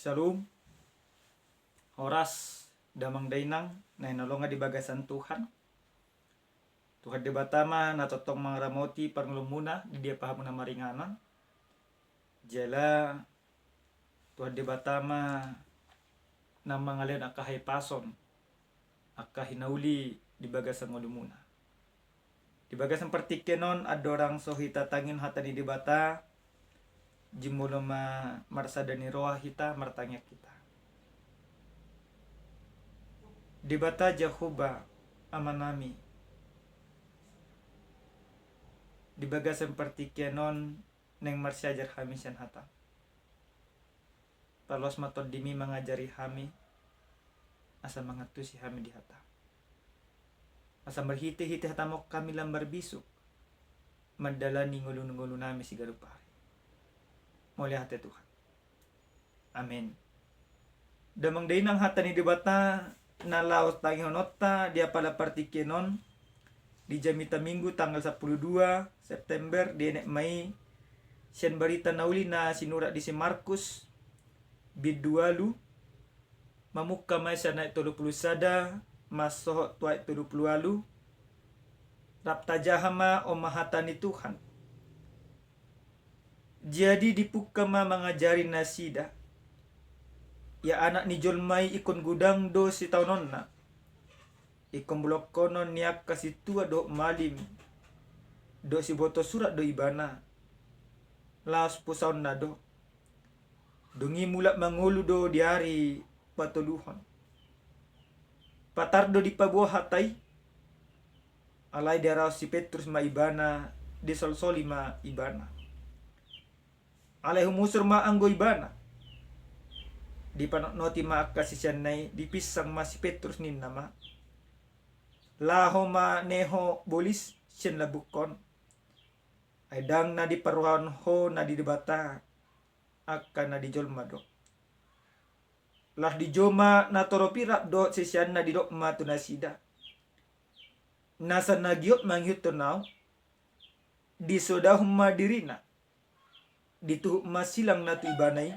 Shalom, oras damang dainang na inolonga di bagasan Tuhan. Tuhan di batama natotong mga ramoti panglumuna di dia paham na maringanan. Jala Tuhan di batama na mga len akahay pason akahinauli di bagasan ngolumuna. Di bagasan partikenon adorang sohita tangin hatani di bata jimulo marsada ni roha hita martanya kita. Di bata Jehovah amanami. Di bagasan partikenon neng marsyajar kami sian hata. Palos matod dimi mangajari kami asa mangatusi kami di hata. Asa marhiti-hiti hatamok kami lambar bisuk madalani ngulun-ngulun nami si garupari. Muli hati Tuhan. Amin. Damang day ng hata ni dibata na laos tangi honota dia pala partikenon di jamita minggu tanggal 12 September di enek Mei sian barita nauli na sinura di si Markus bidualu mamukka may siya na 30 sada masoho tuay 30 alu rapta jahama o mahata ni Tuhan. Jadi dipukama mangajari nasida. Ya anak ni Jolmai ikon gudang do si taunon na. Ikon bulok konon niyak kasi tua do malim. Do si boto surat do ibana. Laos pusaon na do. Dungi mulak mangulu do diari patuluhon. Patar do di pabuah hatai. Alay darao si Petrus ma ibana. Di solsoli ma ibana. Alay humusur ma anggo ibana. Di panoknoti ma kasisian nai dipisang ma si Petrus nin nama. Laho ma neho bolis sian labukon. Aidang na di paruhan ho na di debata akan na di jolma do. Lah di joma na toropirap do sisian na di dok ma tunasida. Nasa nagyot mangyut tunaw. Di sodahum ma dirina. Dituhuk masilang na tu ibanay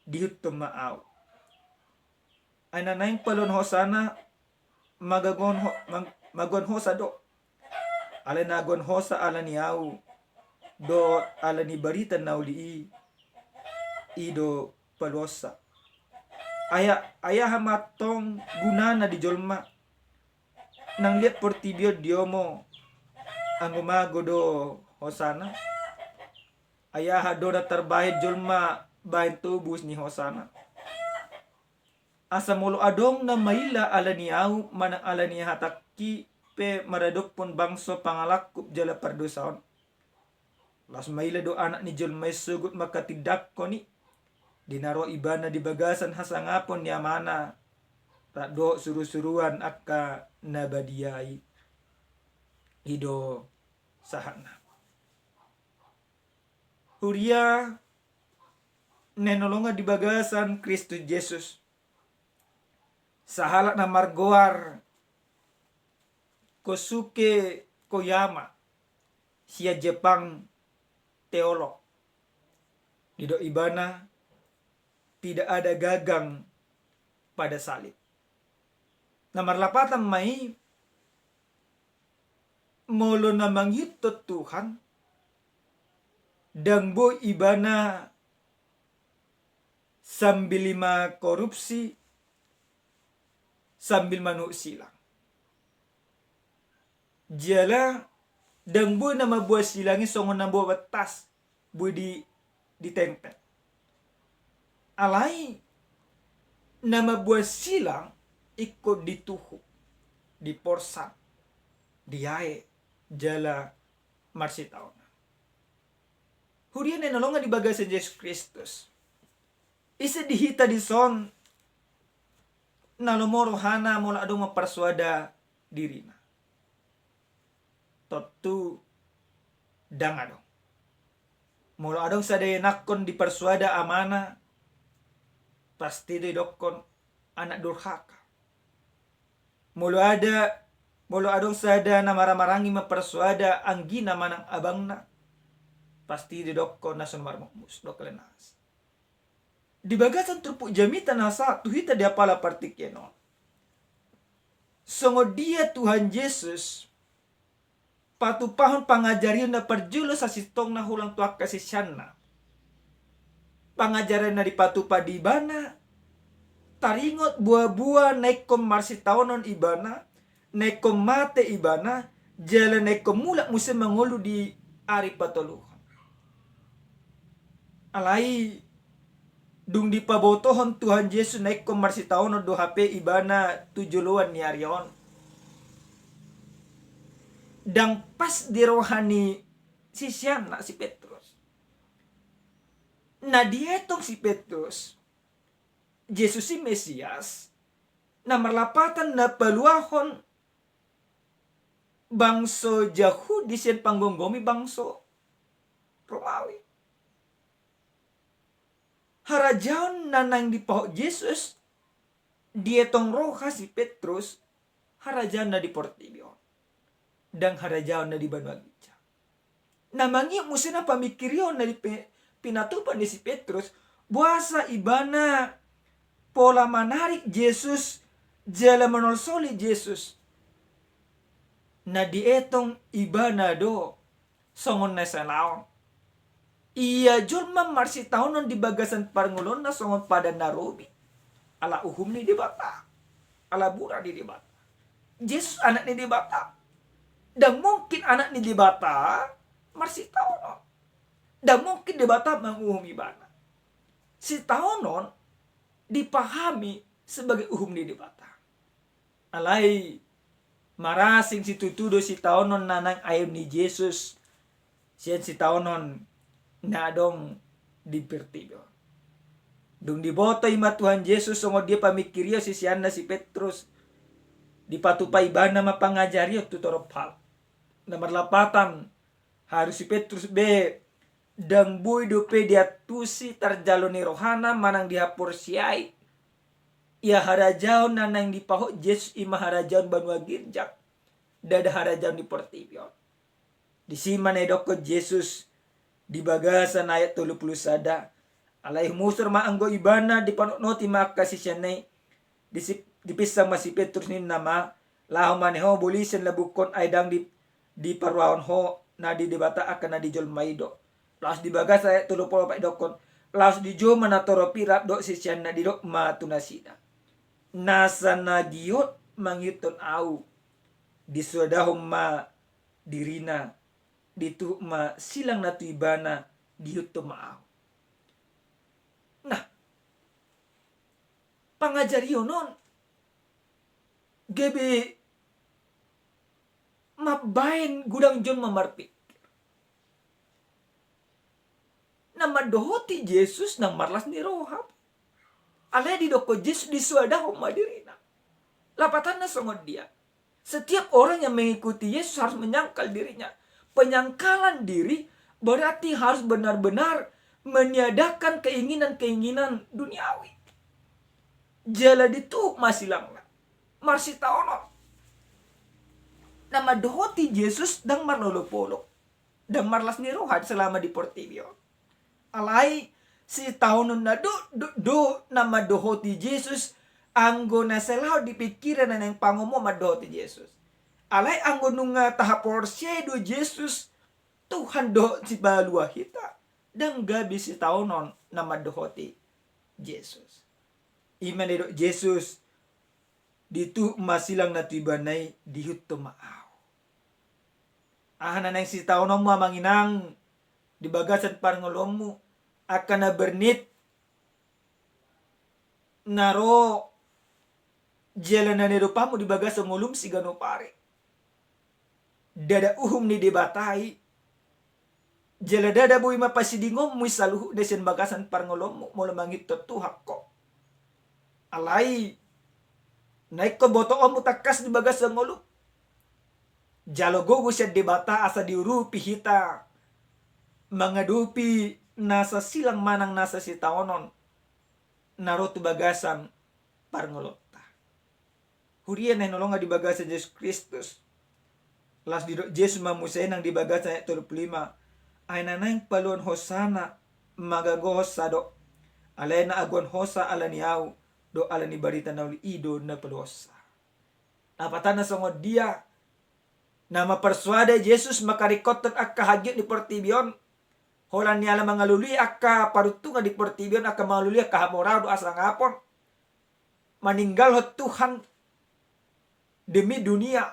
dihut tumaaw ay nanayang palon ho sana magon ho sa do ala nagon ho sa ala niyaw do ala ni barita na uli ido palosa aya hamatong gunana di jolma nang liat portibio diomo ang umago do ho sana ayaha doda terbahid julma bahin tubus ni hosana. Asa mulo adong na maila ala niyaw manang ala niya hataki pe maradok pun bangso pangalakup jala pardosaon. Las maila do anak ni julma sugut makatidak ko ni. Dinaro ibana di bagasan hasangapon ni amana. Rado suru-suruan akka nabadiyai. Hido sahana. Huria nenolonga di bagasan Kristus Yesus. Sahalak na margoar Kosuke Koyama siya Jepang teolog. Dido ibana tidak ada gagang pada salib. Na marlapatan may molo na manghitot Tuhan dangbo ibana sambil lima korupsi sambil manu silang. Jala dangbo na mabuah silangi songon na buah batas budi ditempel. Alay na mabuah silang ikut dituhuk di porsan diae jala marsitaon. Hurian nolongan di bagasan Yesus Kristus. Isa dihita di son na lumoro hana mula adong maparsuada dirina. Totu dang adong. Mula adong sadayanakon di parsuada amana pasti di dokon anak durhaka. Mula adong sada na maramarangi maparsuada anggina manang abangna. Pasti di dokko nasun marmukmus do kalenas. Di bagasan turpuk jamita na satu hita dia pala partikeno. Songo dia Tuhan Yesus patupahon pangajarian na perjulo sa sitong na hulang tuak kasisyan na. Pangajaran na dipatupa di ibana, taringot buah-buah naik kom marsi taonon ibana, naik kom mate ibana, jalan naik kom mulak musim mengulu di ari patoluhan. Alai dung di pabotohon Tuhan Yesus naik kom marsi taonon do HP ibana tujuluan ni arion. Dan pas di rohani sisyan na si Petrus. Nah dietong si Petrus, Yesus si Mesias, na marlapatan na paluahon bangso Yahudi siyan panggonggomi bangso Romawi. Harajaon na nang dipahok Yesus, dietong roha si Petrus, harajaon na di Portibio. Dan harajaon na di Banwagija. Namangi musin na pamikiryon na di pinatupan ni si Petrus, buasa ibana pola menarik Yesus, jala menolsoli Yesus. Na dietong ibana do, songon na salaon. Iya julma marsi taonon di bagasan parngulon na songon pada narobi. Ala uhum ni di bata. Ala bura di bata. Yesus anak ni di bata. Dan mungkin anak ni di bata, marsi taonon. Dan mungkin debata menguhum ibana. Si taonon dipahami sebagai uhum di debata. Alai marasing si tutudo si taonon nanang ayam ni Yesus. Sian si taonon nadong di pertido. Dung diboto ima Tuhan Yesus songo dia pamikirio si siana si Petrus. Dipatupai ibana mapangajario tutorop hal. Nomor lapatan harus si Petrus be dan boy dope dia tusi terjaloni rohana manang dihapur siai. Ia harajaon nanang dipahok Yesus ima harajaon banua girjak. Dada harajaon di Portibio. Di siman edoko Yesus di bagasan ayat 30 sada. Alai musur maanggo ibana di panoknoti maka si siyanay. Dipisang masih Petrus ni nama. Laho maneho bulisen labukon aydang di parwaon ho na di debata akan na di jolmaido. Laos di bagas ayat 30 pak dokon. Laos di jo manatoro pirap dok sisyan na di dok matunasida. Nasa nagiot mangiton au. Di sudahom ma dirina. Ditu ma silang na tuibana diuto maaw. Nah, pangajariyo non. Gebe mabain gudang jon mamarpik. Na madohoti Yesus nang marlas ni rohap. Alay di doko Yesus disuadaho madirina. Lapatan na songod dia. Setiap orang yang mengikuti Yesus harus menyangkal dirinya. Penyangkalan diri berarti harus benar-benar meniadakan keinginan-keinginan duniawi. Jala ditu masih langna. Marsi taono. Nama dohoti Yesus dang marlolopolo. Dang marlas ni rohat selama di Portibio. Alai si taonon na do nama dohoti Yesus anggo na selaw dipikiran na ng pangomo madohoti Yesus. Alay anggo nunga tahapor syedo Yesus Tuhan do si balua hita. Dan gabi si taonon nama dohoti Yesus. Iman do Yesus ditu masilang na tibanay dihut maaw. Ahanan ang si taonon mo manginang di bagasan parngolom mo akan na bernit naro jalan na nirupa mo di bagasan ngolum si gano pare. Dada uhum ni debatai. Jala dada boy mapasidingom mo saluhu desen bagasan parngolom mo mo lamangit tuhak ko. Alay naik ko boto mo takas di bagasan ngolum. Jalogo siya debata asa diurupi hita. Mangadupi nasa silang manang nasa si taonon. Naroto bagasan parngolota. Hurian na nolonga di bagasan Yesus Kristus. Las di Yesus mamusay nang di bagasan ayat 35. Ay nanang palon hosana magagos sado. Alena agon hosa alani au do alani barita na uli ido na pelosa. Napatana songo dia nama persuade Yesus makarikotot akka hagyot di pertibion. Holan niala mangaluli akka parutunga di pertibion akka mangaluli akka hamorado asa ngapon. Meninggal ho Tuhan demi dunia.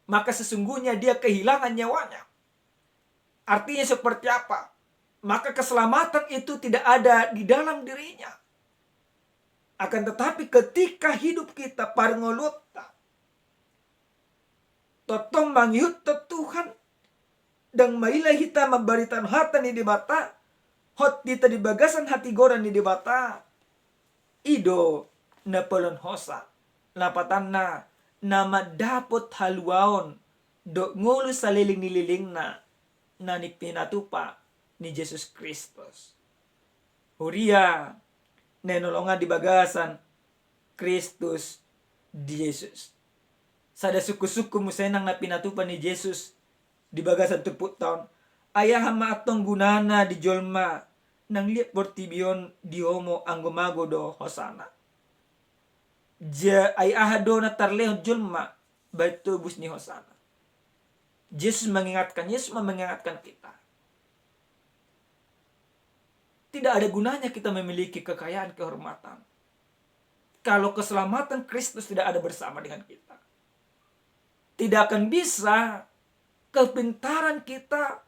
Maka sesungguhnya dia kehilangan nyawanya. Artinya seperti apa? Maka keselamatan itu tidak ada di dalam dirinya. Akan tetapi ketika hidup kita parngolota totong mangyut Tuhan dan maila hita mabaritan hata ni dibata hot dita di bagasan hati goran ni dibata ido na pelon hosa lapatan nama dapot haluaon do ngulu saliling nililing na ni pinatupa ni Jesus Kristus. Huria nenolongan di bagasan Kristus di Yesus. Sada suku-suku musenang na pinatupa ni Jesus di bagasan tuput taon. Ayah hama atong gunana di jolma nang liat portibion di homo anggomago do hosana. Ay ahado na tarleh jolma baitubus ni hosana. Yesus mengingatkan kita. Tidak ada gunanya kita memiliki kekayaan, kehormatan, kalau keselamatan Kristus tidak ada bersama dengan kita. Tidak akan bisa kepintaran kita,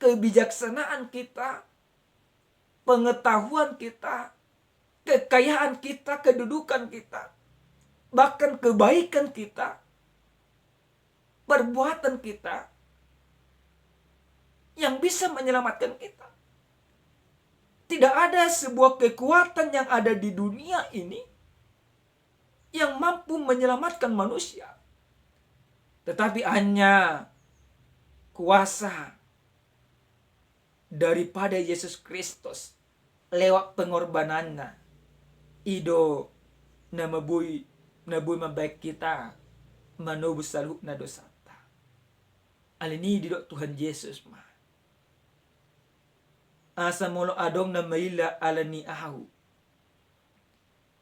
kebijaksanaan kita, pengetahuan kita, kekayaan kita, kedudukan kita, bahkan kebaikan kita, perbuatan kita yang bisa menyelamatkan kita. Tidak ada sebuah kekuatan yang ada di dunia ini yang mampu menyelamatkan manusia. Tetapi hanya kuasa daripada Yesus Kristus lewat pengorbanannya. Ido na mabuy mabaik kita manubus saluk na dosata. Alini didok Tuhan Yesus mah. Asa molo adong na maila alani ahu.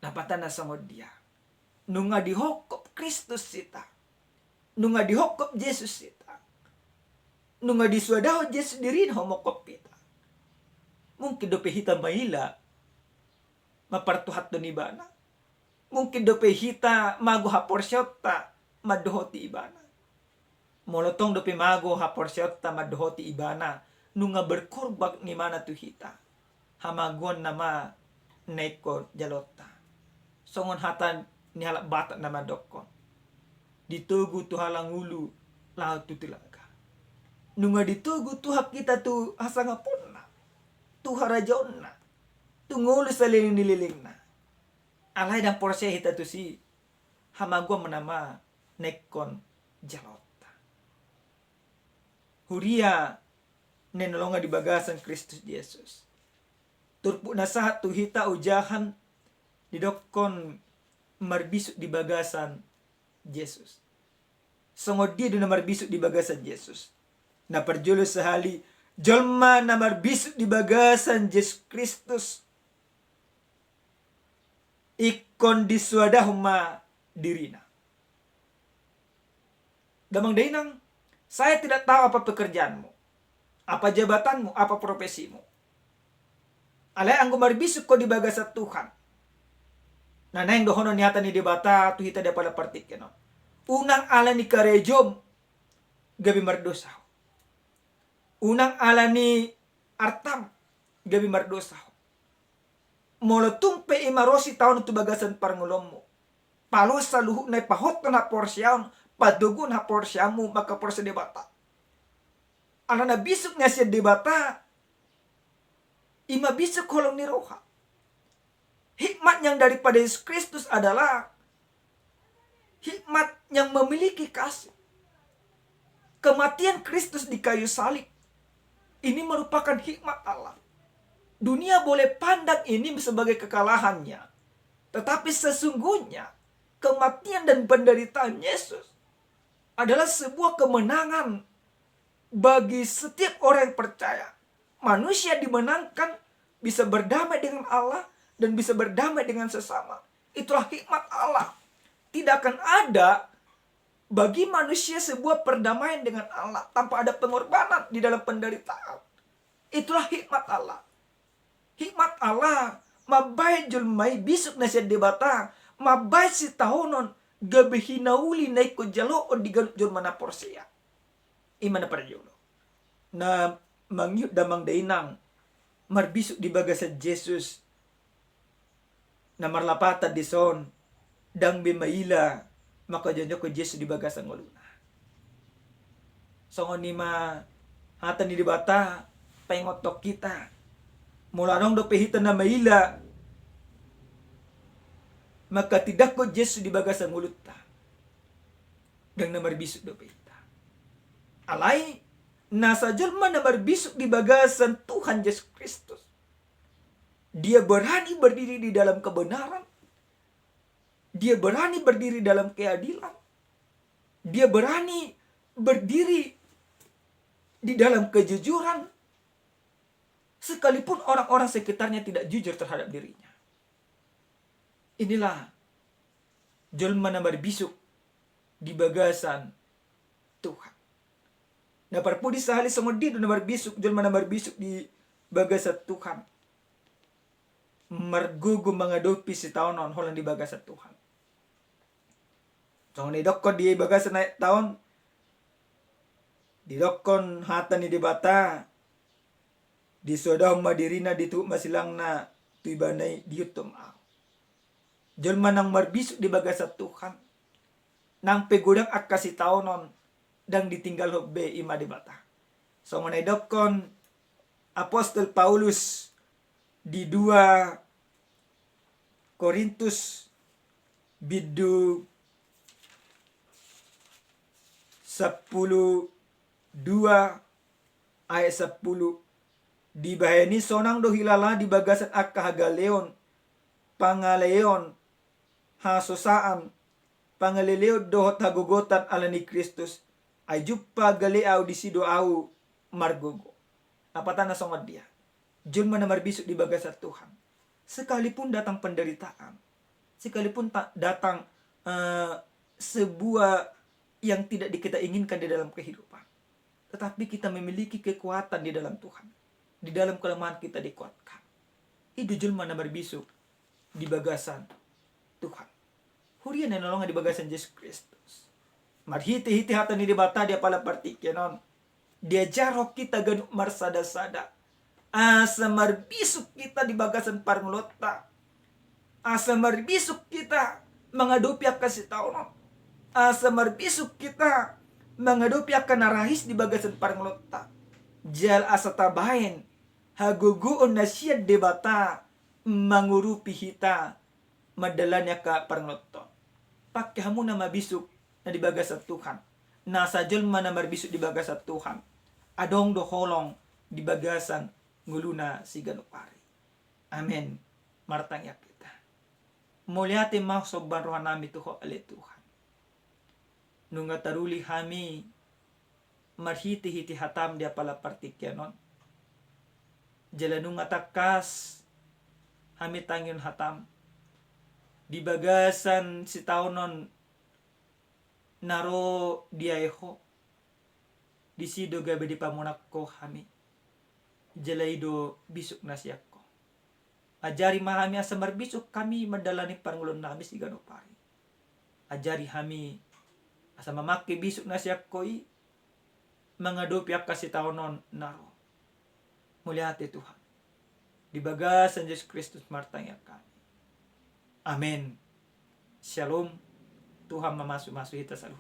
Napatan na sangod dia. Nunga dihokop Kristus sita. Nunga dihokop Yesus sita. Nunga diswadaho Yesus dirin homokop kita. Mungkin dope hita maila mapartuhat do nibana. Mungkin dope hita mago haporsyota madohoti ibana. Molotong dope mago haporsyota madohoti ibana. Nunga berkorbak ni mana tu hita. Hamagon nama neko jalota. Songon hatan ni halak batak nama dokon. Ditugu tu halang ulu laut tu tilaga. Nunga ditugu tu hak kita tu hasangaponna. Tu harajonna. Tu ngulu saliling nililingna. Alay dan porsi hita tu si hamagon menama nekon jalota. Huria nenolonga di bagasan Kristus Yesus. Turpu nasahat tu hita ujahan didokon marbisuk di bagasan Yesus. Songod dia na marbisuk di bagasan Yesus. Na perjulus sehali jolma na marbisuk di bagasan Yesus Kristus. Ikon diswadahuma dirina. Damang dainang, saya tidak tahu apa pekerjaanmu. Apa jabatanmu, apa profesimu. Alay anggo marbisuk ko di bagasa Tuhan. Nanayang dohono niyata ni debata tu hita da pala partikeno. Unang ala ni karejom gabi mardosa. Unang ala ni artam gabi mardosa. Molotung pe imarosi taon tu bagasan parngulommu. Palos sa luhuk na ipahot na porsyaon, padugon ha porsyamu maka porsya debata. Ala na bisuk nga siya debata, ima bisuk kolong ni roha. Hikmat yang daripada Yesus Kristus adalah hikmat yang memiliki kasih. Kematian Kristus di kayu salib ini merupakan hikmat Allah. Dunia boleh pandang ini sebagai kekalahannya, tetapi sesungguhnya kematian dan penderitaan Yesus adalah sebuah kemenangan bagi setiap orang yang percaya. Manusia dimenangkan bisa berdamai dengan Allah dan bisa berdamai dengan sesama. Itulah hikmat Allah. Tidak akan ada bagi manusia sebuah perdamaian dengan Allah tanpa ada pengorbanan di dalam penderitaan. Itulah hikmat Allah. Hikmat Allah mabay julmay bisuk na siya debata, mabay si tahonon gabi hinauli na ko jalo o diganut julma na porsiya. Ima na parayolo. Na mangyut damang dainang marbisuk di baga sa Jesus na marlapata di son dang bimaila makajanyo ko Jesus di baga sa nguluna. So ni ma hatan ni dibata pengotok kita mula nung do pehita na maila maka tidak ko Jesus di baga sa ngulut ta dang na marbisuk do pehita alay nasa jalma na marbisuk di bagasan Tuhan Yesus Kristus. Dia berani berdiri di dalam kebenaran. Dia berani berdiri dalam keadilan. Dia berani berdiri di dalam kejujuran. Sekalipun orang-orang sekitarnya tidak jujur terhadap dirinya. Inilah jalma na marbisuk di bagasan Tuhan. Na parpudi sa halis sa ngodido na marbisuk jalma na marbisuk di bagasat Tuhan. Margugo mga dopi si taonon holang di bagasat Tuhan. So ni dokon di bagasat na taon di dokon hatan ni di bata di Sodom madirina di tu masilang na tuibanay di yutom aw. Jalma nang marbisuk di bagasat Tuhan. Nang pegudang akasi taonon dang ditinggal hobbe ima di bata. So manay dokon Apostol Paulus di 2 Korintus bidu 10:2 ayat 10 dibahani sonang do hilala di bagasan akka hagaleon pangaleon hasosaan pangaleleod dohot hagugotan ala ni Kristus ay juppa galeaw di sido au margogo. Apatan na songod dia. Jun man na marbisuk di bagasat Tuhan. Sekalipun datang penderitaan, sekalipun datang sebuah yang tidak kita inginkan di dalam kehidupan, tetapi kita memiliki kekuatan di dalam Tuhan. Di dalam kelemahan kita dikuatkan. Itu jun man na marbisuk di bagasan Tuhan. Hurian na nolongan di bagasan Yesus Kristus. Marhiti-hiti hatan ni dibata dia pala partikyanon. Dia jarok kita ganuk marsada-sada. Asa marbisuk kita di bagasan parnglota. Asa marbisuk kita mengadopi akan si taonon. Asa marbisuk kita mengadopi akan narahis di bagasan parnglota. Jal asa tabahin. Haguguon na siya debata mangurupi hita madalanya ka parnglota. Pakyamu na mabisuk na di bagasat Tuhan. Nasa jalma na marbisuk di bagasat Tuhan. Adong do holong di bagasan nguluna si ganupari. Amen. Martangya kita. Muliate mahsoban rohan nami tuho ali Tuhan. Nunga taruli hami marhiti-hiti hatam dia pala partikyanon. Jala nunga takas hami tangyon hatam. Di bagasan si taonon naro diaeho di sido gabe di pamunak ko hami jalaido bisuk na siyak ko ajari mahami asa marbisuk kami madalani parngulon nami si ganupari ajari hami asa mamaki bisuk na siyak ko mga dopiak kasi taonon naro muliate Tuhan di bagasan Yesus Kristus martangya kami. Amen. Shalom. Tuhan memasuk-masuk kita selalu.